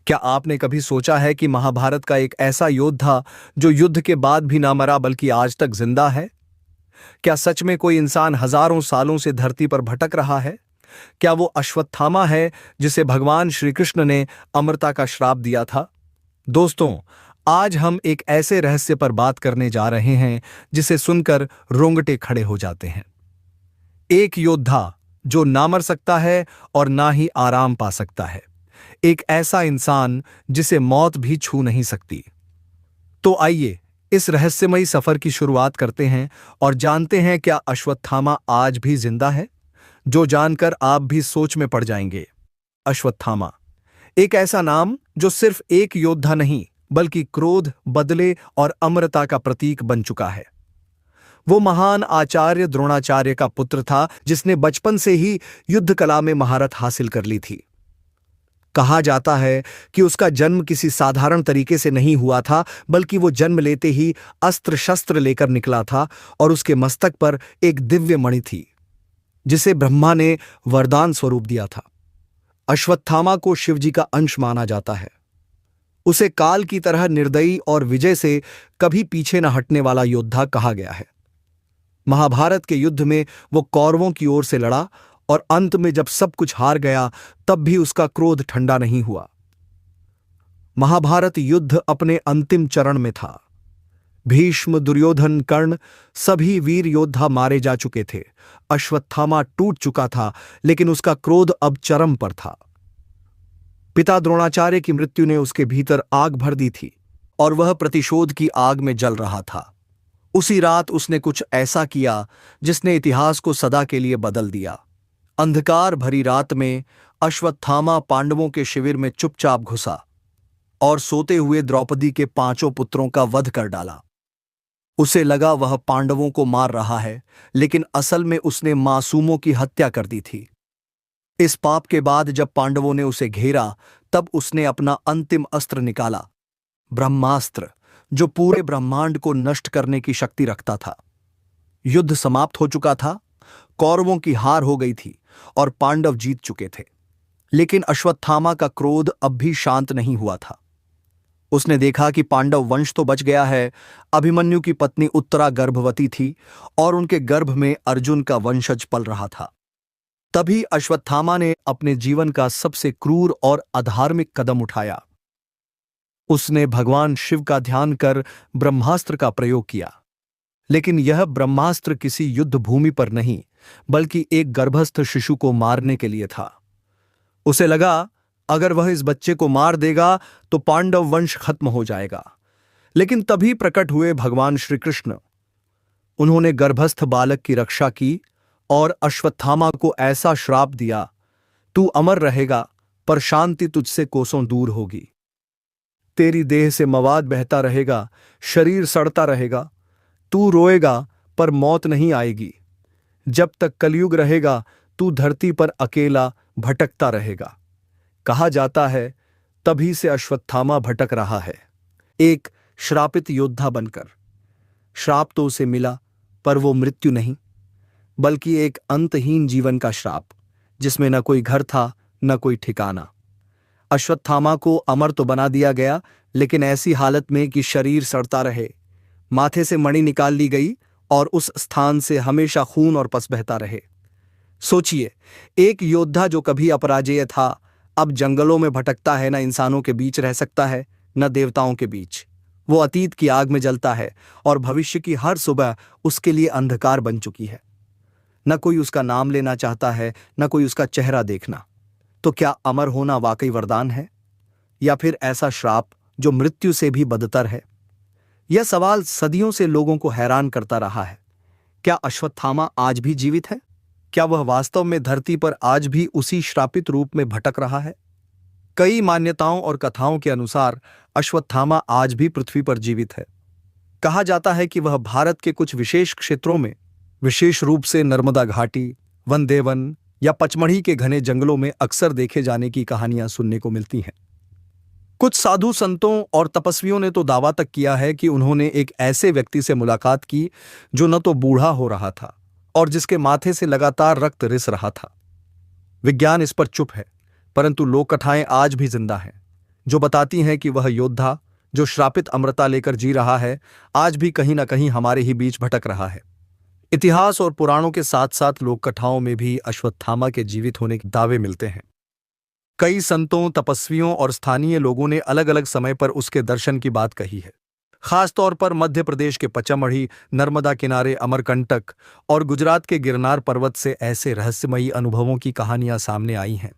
क्या आपने कभी सोचा है कि महाभारत का एक ऐसा योद्धा जो युद्ध के बाद भी ना मरा बल्कि आज तक जिंदा है? क्या सच में कोई इंसान हजारों सालों से धरती पर भटक रहा है? क्या वो अश्वत्थामा है जिसे भगवान श्री कृष्ण ने अमरता का श्राप दिया था? दोस्तों, आज हम एक ऐसे रहस्य पर बात करने जा रहे हैं जिसे सुनकर रोंगटे खड़े हो जाते हैं। एक योद्धा जो ना मर सकता है और ना ही आराम पा सकता है। एक ऐसा इंसान जिसे मौत भी छू नहीं सकती। तो आइए इस रहस्यमयी सफर की शुरुआत करते हैं और जानते हैं क्या अश्वत्थामा आज भी जिंदा है। जो जानकर आप भी सोच में पड़ जाएंगे। अश्वत्थामा एक ऐसा नाम जो सिर्फ एक योद्धा नहीं बल्कि क्रोध, बदले और अमरता का प्रतीक बन चुका है। वो महान आचार्य द्रोणाचार्य का पुत्र था जिसने बचपन से ही युद्ध कला में महारत हासिल कर ली थी। कहा जाता है कि उसका जन्म किसी साधारण तरीके से नहीं हुआ था, बल्कि वो जन्म लेते ही अस्त्र शस्त्र लेकर निकला था और उसके मस्तक पर एक दिव्य मणि थी जिसे ब्रह्मा ने वरदान स्वरूप दिया था। अश्वत्थामा को शिवजी का अंश माना जाता है। उसे काल की तरह निर्दयी और विजय से कभी पीछे न हटने वाला योद्धा कहा गया है। महाभारत के युद्ध में वो कौरवों की ओर से लड़ा और अंत में जब सब कुछ हार गया तब भी उसका क्रोध ठंडा नहीं हुआ। महाभारत युद्ध अपने अंतिम चरण में था। भीष्म, दुर्योधन, कर्ण सभी वीर योद्धा मारे जा चुके थे। अश्वत्थामा टूट चुका था, लेकिन उसका क्रोध अब चरम पर था। पिता द्रोणाचार्य की मृत्यु ने उसके भीतर आग भर दी थी और वह प्रतिशोध की आग में जल रहा था। उसी रात उसने कुछ ऐसा किया जिसने इतिहास को सदा के लिए बदल दिया। अंधकार भरी रात में अश्वत्थामा पांडवों के शिविर में चुपचाप घुसा और सोते हुए द्रौपदी के 5 पुत्रों का वध कर डाला। उसे लगा वह पांडवों को मार रहा है, लेकिन असल में उसने मासूमों की हत्या कर दी थी। इस पाप के बाद जब पांडवों ने उसे घेरा तब उसने अपना अंतिम अस्त्र निकाला, ब्रह्मास्त्र, जो पूरे ब्रह्मांड को नष्ट करने की शक्ति रखता था। युद्ध समाप्त हो चुका था, कौरवों की हार हो गई थी और पांडव जीत चुके थे। लेकिन अश्वत्थामा का क्रोध अब भी शांत नहीं हुआ था। उसने देखा कि पांडव वंश तो बच गया है। अभिमन्यु की पत्नी उत्तरा गर्भवती थी और उनके गर्भ में अर्जुन का वंशज पल रहा था। तभी अश्वत्थामा ने अपने जीवन का सबसे क्रूर और अधार्मिक कदम उठाया। उसने भगवान शिव का ध्यान कर ब्रह्मास्त्र का प्रयोग किया। लेकिन यह ब्रह्मास्त्र किसी युद्ध भूमि पर नहीं बल्कि एक गर्भस्थ शिशु को मारने के लिए था। उसे लगा अगर वह इस बच्चे को मार देगा तो पांडव वंश खत्म हो जाएगा। लेकिन तभी प्रकट हुए भगवान श्री कृष्ण। उन्होंने गर्भस्थ बालक की रक्षा की और अश्वत्थामा को ऐसा श्राप दिया, तू अमर रहेगा पर शांति तुझसे कोसों दूर होगी। तेरी देह से मवाद बहता रहेगा, शरीर सड़ता रहेगा, तू रोएगा पर मौत नहीं आएगी। जब तक कलयुग रहेगा तू धरती पर अकेला भटकता रहेगा। कहा जाता है तभी से अश्वत्थामा भटक रहा है, एक श्रापित योद्धा बनकर। श्राप तो उसे मिला पर वो मृत्यु नहीं बल्कि एक अंतहीन जीवन का श्राप, जिसमें न कोई घर था न कोई ठिकाना। अश्वत्थामा को अमर तो बना दिया गया, लेकिन ऐसी हालत में कि शरीर सड़ता रहे। माथे से मणि निकाल ली गई और उस स्थान से हमेशा खून और पस बहता रहे। सोचिए, एक योद्धा जो कभी अपराजेय था अब जंगलों में भटकता है, न इंसानों के बीच रह सकता है न देवताओं के बीच। वो अतीत की आग में जलता है और भविष्य की हर सुबह उसके लिए अंधकार बन चुकी है। न कोई उसका नाम लेना चाहता है न कोई उसका चेहरा देखना। तो क्या अमर होना वाकई वरदान है या फिर ऐसा श्राप जो मृत्यु से भी बदतर है? यह सवाल सदियों से लोगों को हैरान करता रहा है। क्या अश्वत्थामा आज भी जीवित है? क्या वह वास्तव में धरती पर आज भी उसी श्रापित रूप में भटक रहा है? कई मान्यताओं और कथाओं के अनुसार अश्वत्थामा आज भी पृथ्वी पर जीवित है। कहा जाता है कि वह भारत के कुछ विशेष क्षेत्रों में, विशेष रूप से नर्मदा घाटी, वनदेवन या पचमढ़ी के घने जंगलों में अक्सर देखे जाने की कहानियां सुनने को मिलती हैं। कुछ साधु संतों और तपस्वियों ने तो दावा तक किया है कि उन्होंने एक ऐसे व्यक्ति से मुलाकात की जो न तो बूढ़ा हो रहा था और जिसके माथे से लगातार रक्त रिस रहा था। विज्ञान इस पर चुप है, परंतु लोक कथाएं आज भी जिंदा हैं। जो बताती हैं कि वह योद्धा जो श्रापित अमृता लेकर जी रहा है, आज भी कहीं ना कहीं हमारे ही बीच भटक रहा है। इतिहास और पुराणों के साथ साथ लोक कथाओं में भी अश्वत्थामा के जीवित होने के दावे मिलते हैं। कई संतों, तपस्वियों और स्थानीय लोगों ने अलग अलग समय पर उसके दर्शन की बात कही है। खासतौर पर मध्य प्रदेश के पचमढ़ी, नर्मदा किनारे अमरकंटक और गुजरात के गिरनार पर्वत से ऐसे रहस्यमयी अनुभवों की कहानियां सामने आई हैं।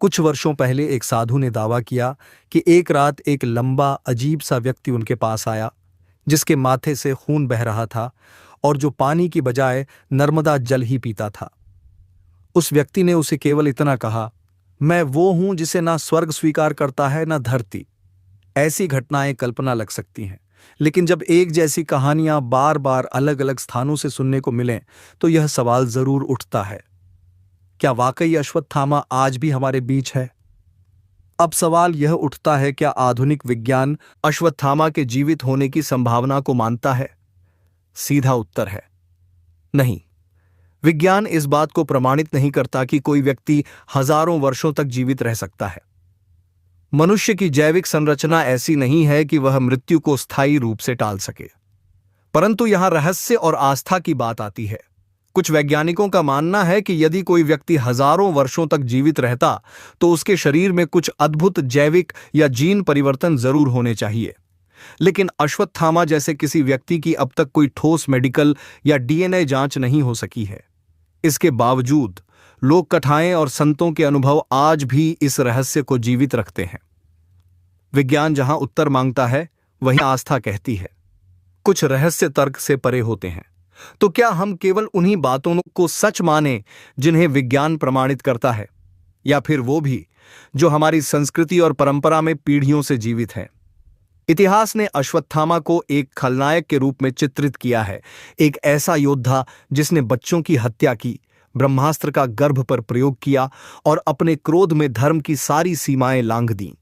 कुछ वर्षों पहले एक साधु ने दावा किया कि एक रात एक लंबा अजीब सा व्यक्ति उनके पास आया, जिसके माथे से खून बह रहा था और जो पानी की बजाय नर्मदा जल ही पीता था। उस व्यक्ति ने उसे केवल इतना कहा, मैं वो हूं जिसे ना स्वर्ग स्वीकार करता है ना धरती। ऐसी घटनाएं कल्पना लग सकती हैं, लेकिन जब एक जैसी कहानियां बार बार अलग अलग स्थानों से सुनने को मिलें तो यह सवाल जरूर उठता है, क्या वाकई अश्वत्थामा आज भी हमारे बीच है? अब सवाल यह उठता है, क्या आधुनिक विज्ञान अश्वत्थामा के जीवित होने की संभावना को मानता है? सीधा उत्तर है नहीं। विज्ञान इस बात को प्रमाणित नहीं करता कि कोई व्यक्ति हजारों वर्षों तक जीवित रह सकता है। मनुष्य की जैविक संरचना ऐसी नहीं है कि वह मृत्यु को स्थायी रूप से टाल सके। परंतु यहां रहस्य और आस्था की बात आती है। कुछ वैज्ञानिकों का मानना है कि यदि कोई व्यक्ति हजारों वर्षों तक जीवित रहता तो उसके शरीर में कुछ अद्भुत जैविक या जीन परिवर्तन जरूर होने चाहिए। लेकिन अश्वत्थामा जैसे किसी व्यक्ति की अब तक कोई ठोस मेडिकल या डीएनए जांच नहीं हो सकी है। इसके बावजूद लोक कथाएं और संतों के अनुभव आज भी इस रहस्य को जीवित रखते हैं। विज्ञान जहां उत्तर मांगता है, वहीं आस्था कहती है। कुछ रहस्य तर्क से परे होते हैं। तो क्या हम केवल उन्हीं बातों को सच माने जिन्हें विज्ञान प्रमाणित करता है, या फिर वो भी जो हमारी संस्कृति और परंपरा में पीढ़ियों से जीवित है? इतिहास ने अश्वत्थामा को एक खलनायक के रूप में चित्रित किया है, एक ऐसा योद्धा जिसने बच्चों की हत्या की, ब्रह्मास्त्र का गर्भ पर प्रयोग किया और अपने क्रोध में धर्म की सारी सीमाएं लांघ दी।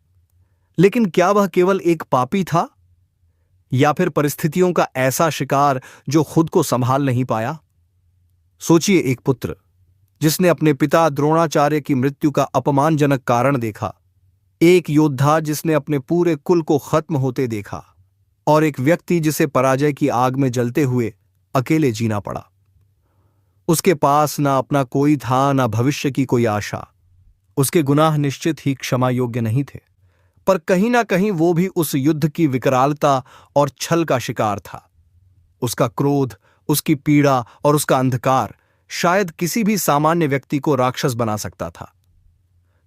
लेकिन क्या वह केवल एक पापी था, या फिर परिस्थितियों का ऐसा शिकार जो खुद को संभाल नहीं पाया? सोचिए, एक पुत्र जिसने अपने पिता द्रोणाचार्य की मृत्यु का अपमानजनक कारण देखा, एक योद्धा जिसने अपने पूरे कुल को खत्म होते देखा, और एक व्यक्ति जिसे पराजय की आग में जलते हुए अकेले जीना पड़ा। उसके पास ना अपना कोई था, ना भविष्य की कोई आशा। उसके गुनाह निश्चित ही क्षमा योग्य नहीं थे, पर कहीं ना कहीं वो भी उस युद्ध की विकरालता और छल का शिकार था। उसका क्रोध, उसकी पीड़ा और उसका अंधकार शायद किसी भी सामान्य व्यक्ति को राक्षस बना सकता था।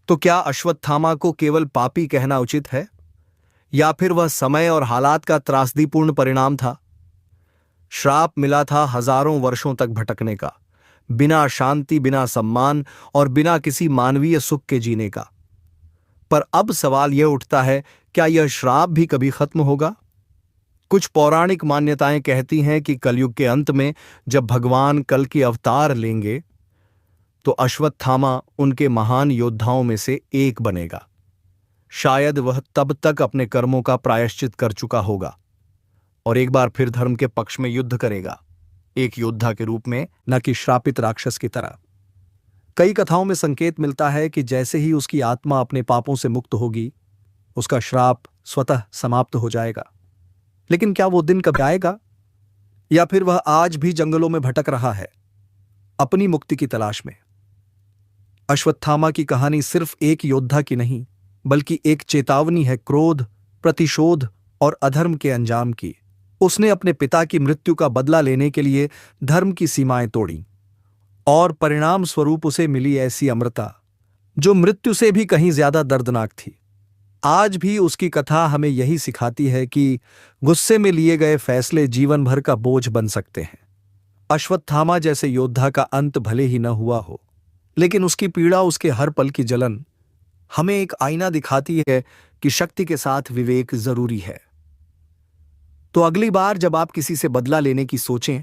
तो क्या अश्वत्थामा को केवल पापी कहना उचित है, या फिर वह समय और हालात का त्रासदीपूर्ण परिणाम था? श्राप मिला था हजारों वर्षों तक भटकने का, बिना शांति, बिना सम्मान और बिना किसी मानवीय सुख के जीने का। पर अब सवाल यह उठता है, क्या यह श्राप भी कभी खत्म होगा? कुछ पौराणिक मान्यताएं कहती हैं कि कलयुग के अंत में जब भगवान कल की अवतार लेंगे तो अश्वत्थामा उनके महान योद्धाओं में से एक बनेगा। शायद वह तब तक अपने कर्मों का प्रायश्चित कर चुका होगा और एक बार फिर धर्म के पक्ष में युद्ध करेगा, एक योद्धा के रूप में, न कि श्रापित राक्षस की तरह। कई कथाओं में संकेत मिलता है कि जैसे ही उसकी आत्मा अपने पापों से मुक्त होगी, उसका श्राप स्वतः समाप्त हो जाएगा। लेकिन क्या वो दिन कब आएगा, या फिर वह आज भी जंगलों में भटक रहा है अपनी मुक्ति की तलाश में? अश्वत्थामा की कहानी सिर्फ एक योद्धा की नहीं, बल्कि एक चेतावनी है क्रोध, प्रतिशोध और अधर्म के अंजाम की। उसने अपने पिता की मृत्यु का बदला लेने के लिए धर्म की सीमाएं तोड़ी, और परिणाम स्वरूप उसे मिली ऐसी अमृता जो मृत्यु से भी कहीं ज्यादा दर्दनाक थी। आज भी उसकी कथा हमें यही सिखाती है कि गुस्से में लिए गए फैसले जीवन भर का बोझ बन सकते हैं। अश्वत्थामा जैसे योद्धा का अंत भले ही न हुआ हो, लेकिन उसकी पीड़ा, उसके हर पल की जलन हमें एक आईना दिखाती है कि शक्ति के साथ विवेक जरूरी है। तो अगली बार जब आप किसी से बदला लेने की सोचें,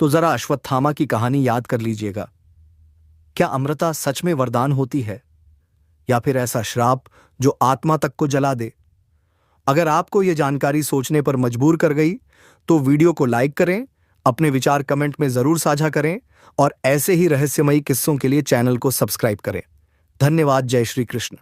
तो जरा अश्वत्थामा की कहानी याद कर लीजिएगा। क्या अमृता सच में वरदान होती है, या फिर ऐसा श्राप जो आत्मा तक को जला दे? अगर आपको यह जानकारी सोचने पर मजबूर कर गई तो वीडियो को लाइक करें, अपने विचार कमेंट में जरूर साझा करें, और ऐसे ही रहस्यमयी किस्सों के लिए चैनल को सब्सक्राइब करें। धन्यवाद। जय श्री कृष्ण।